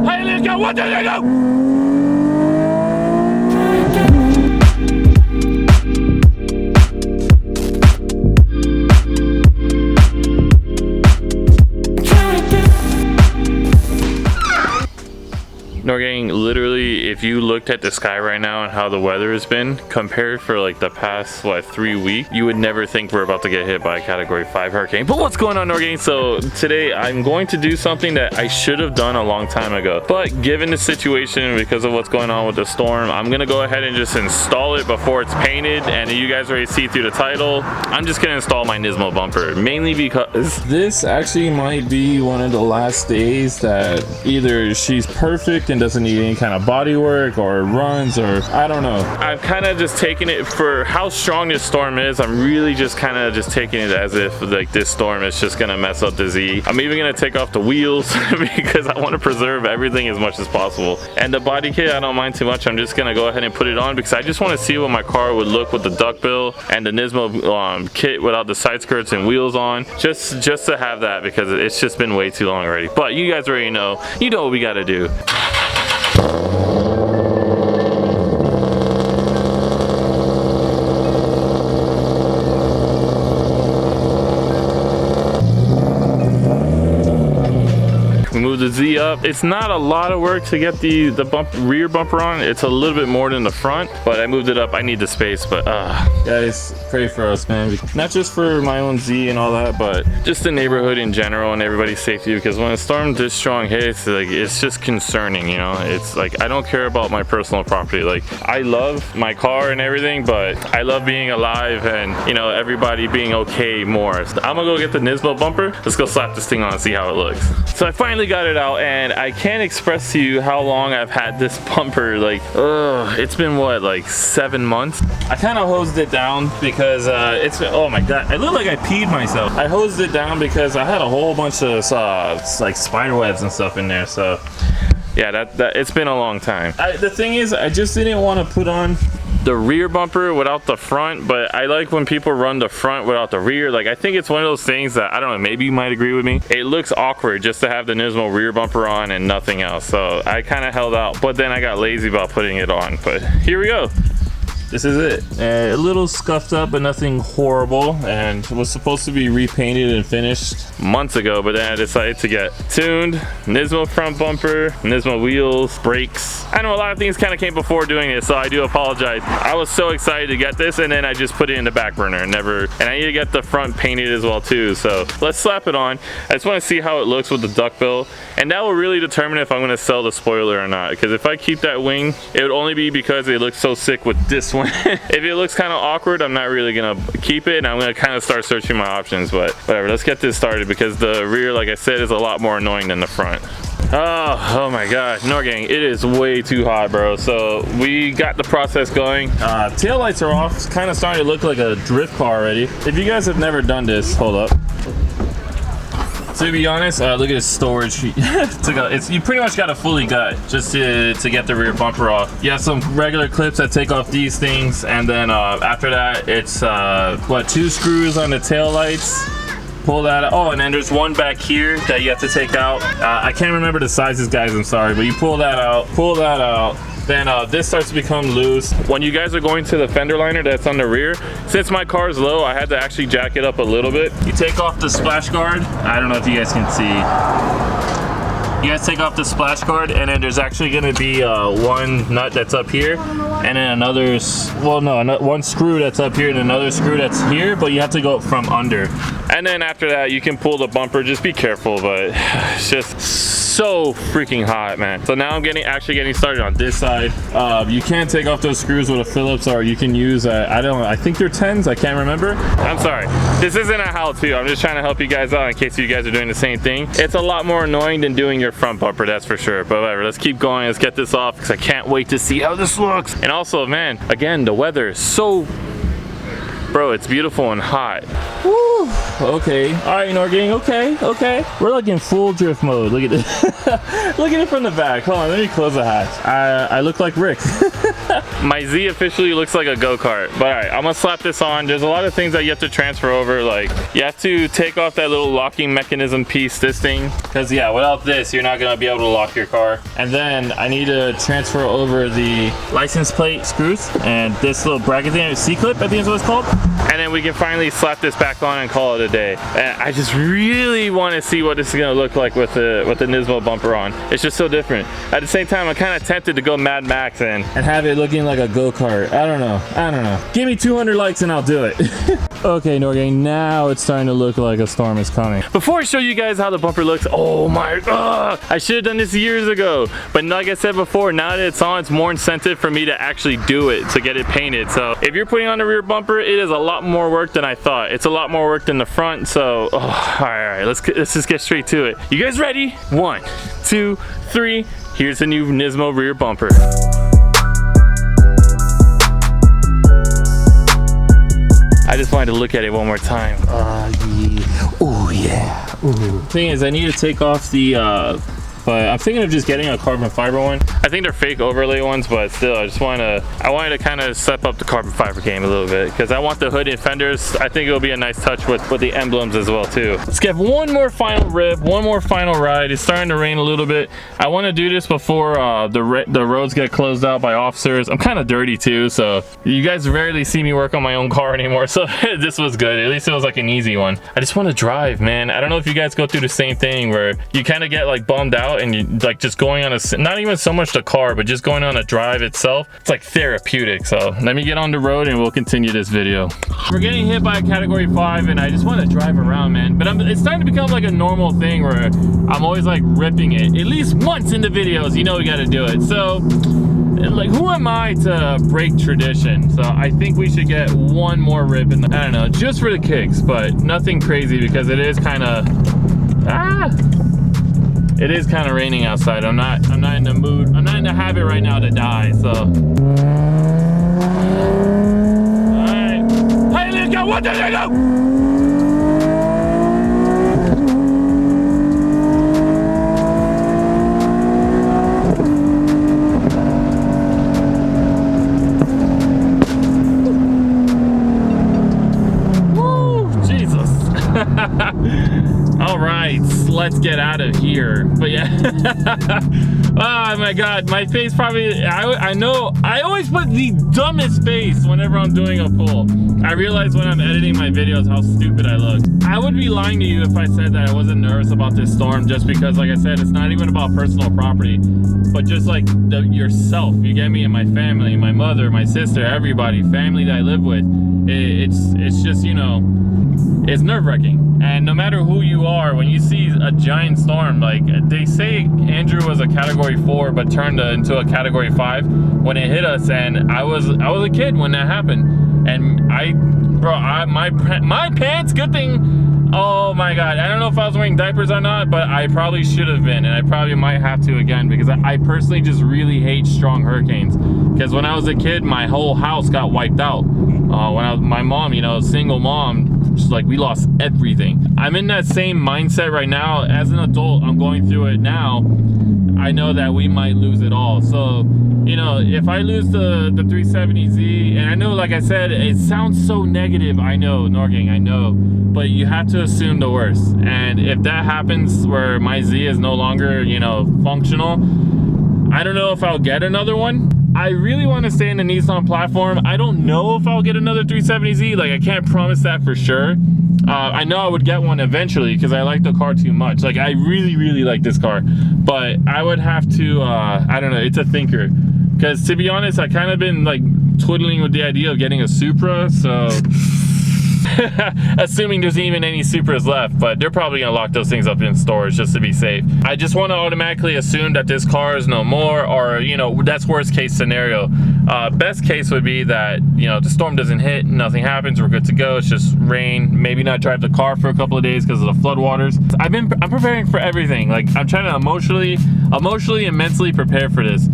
Hey, let's go. 1, 2, 3, go. Noir gang, literally, if you looked at the sky right now and how the weather has been compared for like the past, what, 3 weeks, you would never think we're about to get hit by a category 5 hurricane. But what's going on, Noir gang? So today I'm going to do something that I should have done a long time ago. But given the situation, because of what's going on with the storm, I'm gonna go ahead and just install it before it's painted. And you guys already see through the title, I'm just gonna install my Nismo bumper, mainly because this actually might be one of the last days that either she's perfect and doesn't need any kind of body work or runs, or I don't know. I've kind of just taken it for how strong this storm is. I'm really just kind of just taking it as if like this storm is just gonna mess up the Z. I'm even gonna take off the wheels because I want to preserve everything as much as possible. And the body kit, I don't mind too much. I'm just gonna go ahead and put it on because I just want to see what my car would look with the Duckbill and the Nismo kit without the side skirts and wheels on. Just to have that, because it's just been way too long already. But you guys already know. You know what we gotta do. Move the Z up. It's not a lot of work to get the rear bumper on. It's a little bit more than the front, but I moved it up. I need the space, but guys, pray for us, man. Not just for my own Z and all that, but just the neighborhood in general and everybody's safety, because when a storm this strong hits, like, it's just concerning, you know? It's like, I don't care about my personal property. Like, I love my car and everything, but I love being alive and, you know, everybody being okay more. So I'm gonna go get the Nismo bumper. Let's go slap this thing on and see how it looks. So I finally got it out, and I can't express to you how long I've had this bumper. Like, it's been what, like 7 months? I kind of hosed it down because it's been, oh my god, I look like I peed myself. I hosed it down because I had a whole bunch of like spider webs and stuff in there. So yeah, that it's been a long time. The thing is, I just didn't want to put on the rear bumper without the front, but I like when people run the front without the rear. Like, I think it's one of those things that, I don't know, maybe you might agree with me. It looks awkward just to have the Nismo rear bumper on and nothing else. So I kind of held out, but then I got lazy about putting it on. But here we go. This is it. A little scuffed up, but nothing horrible, and it was supposed to be repainted and finished months ago, but then I decided to get tuned. Nismo front bumper, Nismo wheels, brakes. I know a lot of things kind of came before doing this, so I do apologize. I was so excited to get this, and then I just put it in the back burner and I need to get the front painted as well too. So let's slap it on. I just want to see how it looks with the Duckbill, and that will really determine if I'm going to sell the spoiler or not, because if I keep that wing, it would only be because it looks so sick with this one. If it looks kind of awkward, I'm not really gonna keep it, and I'm gonna kind of start searching my options. But whatever, let's get this started, because the rear, like I said, is a lot more annoying than the front. Oh my god, Noir gang, it is way too hot, bro. So we got the process going. Tail lights are off. It's kind of starting to look like a drift car already. If you guys have never done this, hold up. To be honest, look at this storage. You pretty much got to fully gut just to get the rear bumper off. You have some regular clips that take off these things, and then after that, it's what, 2 screws on the tail lights. Pull that out. Oh, and then there's one back here that you have to take out. I can't remember the sizes, guys, I'm sorry, but you pull that out, then this starts to become loose. When you guys are going to the fender liner that's on the rear, since my car is low, I had to actually jack it up a little bit. You take off the splash guard. I don't know if you guys can see. You guys take off the splash guard, and then there's actually gonna be one nut that's up here, and then another, well no, one screw that's up here and another screw that's here, but you have to go from under. And then after that, you can pull the bumper. Just be careful, but it's just so freaking hot, man. So now I'm actually getting started on this side. You can take off those screws with a Phillips, or you can use I think they're 10s, I can't remember. I'm sorry, this isn't a how-to. I'm just trying to help you guys out in case you guys are doing the same thing. It's a lot more annoying than doing your front bumper, that's for sure. But whatever, let's keep going. Let's get this off, because I can't wait to see how this looks. And also, man, again, the weather is so, bro, it's beautiful and hot. Woo. Okay. All right, Norgang. Okay. We're like in full drift mode. Look at this. Look at it from the back. Hold on, let me close the hatch. I look like Rick. My Z officially looks like a go-kart. But all right, I'm gonna slap this on. There's a lot of things that you have to transfer over. Like you have to take off that little locking mechanism piece, this thing. Because yeah, without this, you're not gonna be able to lock your car. And then I need to transfer over the license plate screws and this little bracket thing, C-clip, I think is what it's called. And then we can finally slap this back on and call it a day. And I just really want to see what this is gonna look like with the Nismo bumper on. It's just so different. At the same time, I'm kind of tempted to go Mad Max and have it looking like a go-kart. I don't know. Give me 200 likes and I'll do it. Okay, Norgang, now it's starting to look like a storm is coming. Before I show you guys how the bumper looks, oh my god, I should have done this years ago. But like I said before, now that it's on, it's more incentive for me to actually do it, to get it painted. So if you're putting on the rear bumper, it is a lot more work than I thought. It's a lot more work than the front. So, all right, let's just get straight to it. You guys ready? 1, 2, 3. Here's the new Nismo rear bumper. I just wanted to look at it one more time. Yeah. Oh yeah. Ooh. Thing is, I need to take off the but I'm thinking of just getting a carbon fiber one. I think they're fake overlay ones, but still, I wanted to kind of step up the carbon fiber game a little bit because I want the hood and fenders. I think it'll be a nice touch with the emblems as well too. Let's get one more final rip, one more final ride. It's starting to rain a little bit. I want to do this before the roads get closed out by officers. I'm kind of dirty too, so you guys rarely see me work on my own car anymore. So this was good. At least it was like an easy one. I just want to drive, man. I don't know if you guys go through the same thing where you kind of get like bummed out and you like just going on not even so much the car, but just going on a drive itself. It's like therapeutic. So let me get on the road and we'll continue this video. We're getting hit by a category 5 and I just want to drive around, man. But it's starting to become like a normal thing where I'm always like ripping it at least once in the videos. You know we got to do it. So like, who am I to break tradition? So I think we should get one more rip in I don't know, just for the kicks, but nothing crazy because it is kind of it is kind of raining outside. I'm not in the mood. I'm not in the habit right now to die. So, all right. Hey, let's go. What the hell? Woo, Jesus. All right, let's get out of here. But yeah, oh my god, my face probably, I know I always put the dumbest face whenever I'm doing a pull. I realize when I'm editing my videos how stupid I look. I would be lying to you if I said that I wasn't nervous about this storm, just because, like I said, it's not even about personal property, but just like yourself, you get me, and my family, my mother, my sister, everybody, family that I live with. It's just, you know, it's nerve-wracking. And no matter who you are, when you see a giant storm, like they say Andrew was a category 4 but turned into a category 5 when it hit us, and I was a kid when that happened, and my pants, good thing, oh my god, I don't know if I was wearing diapers or not, but I probably should have been, and I probably might have to again, because I personally just really hate strong hurricanes. Because when I was a kid, my whole house got wiped out. My mom, you know, single mom, just like we lost everything. I'm in that same mindset right now. As an adult, I'm going through it now. I know that we might lose it all. So, you know, if I lose the 370Z, and I know, like I said, it sounds so negative. I know, Norgang, I know, but you have to assume the worst. And if that happens where my Z is no longer, you know, functional, I don't know if I'll get another one. I really want to stay in the Nissan platform. I don't know if I'll get another 370Z. Like, I can't promise that for sure. I know I would get one eventually because I like the car too much. Like, I really, really like this car. But I would have to, I don't know, it's a thinker. Because to be honest, I kind of been like twiddling with the idea of getting a Supra, so... assuming there's even any Supras left, but they're probably gonna lock those things up in storage just to be safe. I just want to automatically assume that this car is no more, or, you know, that's worst case scenario. Best case would be that, you know, the storm doesn't hit, nothing happens, we're good to go, it's just rain, maybe not drive the car for a couple of days because of the floodwaters. I'm preparing for everything. Like, I'm trying to emotionally and mentally prepare for this.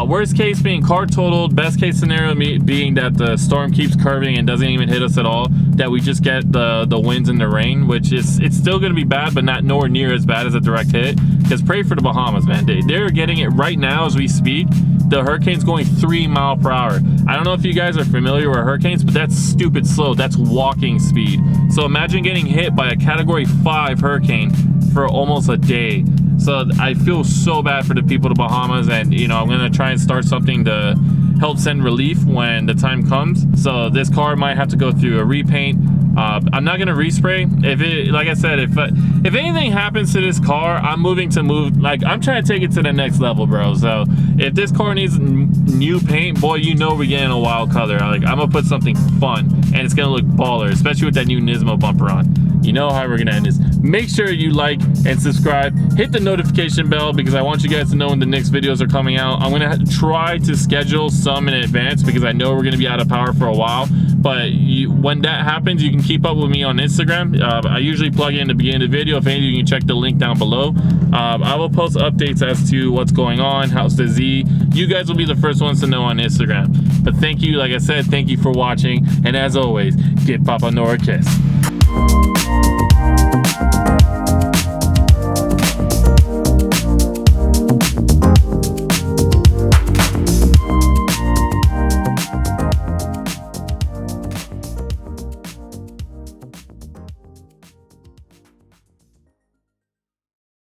Worst case being car totaled, best case scenario being that the storm keeps curving and doesn't even hit us at all, that we just get the winds and the rain, which is, it's still going to be bad, but not nowhere near as bad as a direct hit. Because pray for the Bahamas, man. They're getting it right now as we speak. The hurricane's going 3 miles per hour. I don't know if you guys are familiar with hurricanes, but that's stupid slow. That's walking speed. So imagine getting hit by a category 5 hurricane for almost a day. So I feel so bad for the people of the Bahamas, and you know, I'm gonna try and start something to help send relief when the time comes. So this car might have to go through a repaint. I'm not gonna respray. If it, like I said, if anything happens to this car, I'm like, I'm trying to take it to the next level, bro. So if this car needs new paint, boy, you know we're getting a wild color. Like, I'm gonna put something fun, and it's gonna look baller, especially with that new Nismo bumper on. You know how we're gonna end this. Make sure you like and subscribe. Hit the notification bell because I want you guys to know when the next videos are coming out. I'm gonna try to schedule some in advance because I know we're gonna be out of power for a while. But when that happens, you can keep up with me on Instagram. I usually plug in the beginning of the video. If anything, you can check the link down below. I will post updates as to what's going on, how's the Z. You guys will be the first ones to know on Instagram. But thank you, like I said, thank you for watching. And as always, give Papa Noir a kiss.